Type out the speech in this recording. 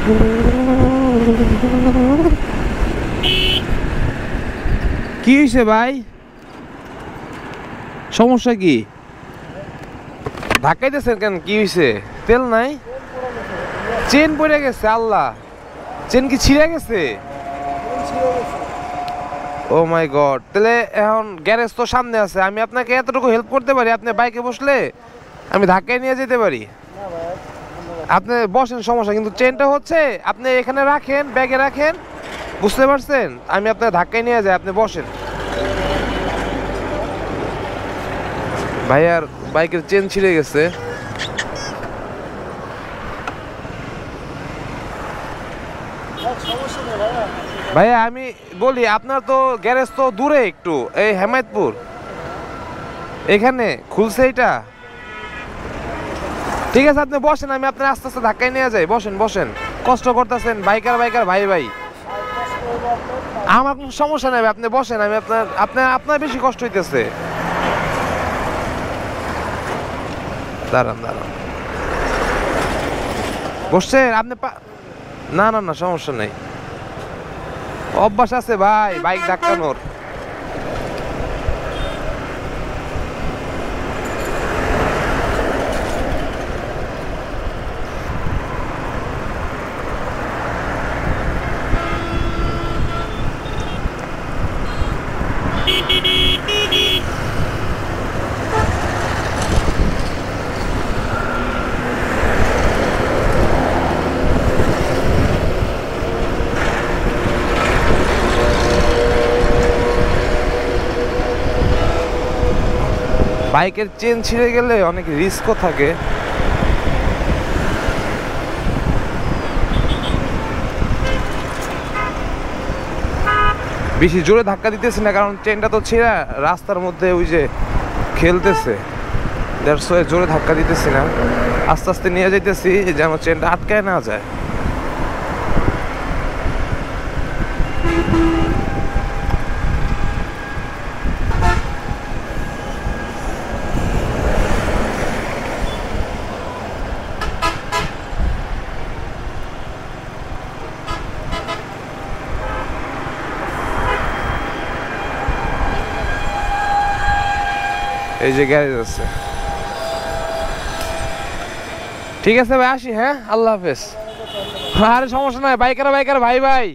কি হয়েছে ভাই, সমস্যা কি? ধাক্কাইতেছেন কেন? কি হয়েছে? তেল নাই? চেন পড়ে গেছে? আল্লাহ, চেন কি ছিঁড়ে গেছে? ও মাই গড। তাহলে এখন গ্যারেজ তো সামনে আছে, আমি আপনাকে এতটুকু হেল্প করতে পারি। আপনি বাইকে বসলে আমি ধাক্কায় নিয়ে যেতে পারি। আপনি বসেন, সমস্যা, কিন্তু চেনটা হচ্ছে আপনি এখানে রাখেন, ব্যাগে রাখেন, বুঝতে পারছেন? আমি আপনার ধাক্কায় নিয়ে যাই, আপনি বসেন। ভাইয়ার বাইকের চেন ছিঁড়ে গেছে। ভাইয়া আমি বলি, আপনার তো গ্যারেজ তো দূরে একটু, এই হেমায়তপুর এখানে খুলছে এটা। ঠিক আছে, আপনি বসেন, আমি আপনার আস্তে আস্তে ধাক্কায় নিয়ে যাই। বসেন বসেন, কষ্ট করতেছেন, বাইকার বাইকার ভাই ভাই। আমার কোনো সমস্যা নেই, আপনি বসেন, আমি আপনার আপনার আপনার বেশি কষ্ট হইতেছে। দাঁড়ান দাঁড়ান, বসছেন আপনি? না না না, সমস্যা নেই, অভ্যাস আছে ভাই বাইক ধাক্কানোর। বাইকের চেন ছিঁড়ে গেলে অনেক রিস্কও থাকে। বেশি জোরে ধাক্কা দিতেছি না, কারণ চেনটা তো ছিঁড়া রাস্তার মধ্যে ওই যে খেলতেছে, জোরে ধাক্কা দিতেছি না, আস্তে আস্তে নিয়ে যাইতেছি যেন চেনটা আটকায় না যায়। এই যে গ্যারেজ আছে। ঠিক আছে ভাই, আসি। হ্যাঁ, আল্লাহ হাফেজ। আরে সমস্যা নাই, বাইকার বাইকার ভাই ভাই।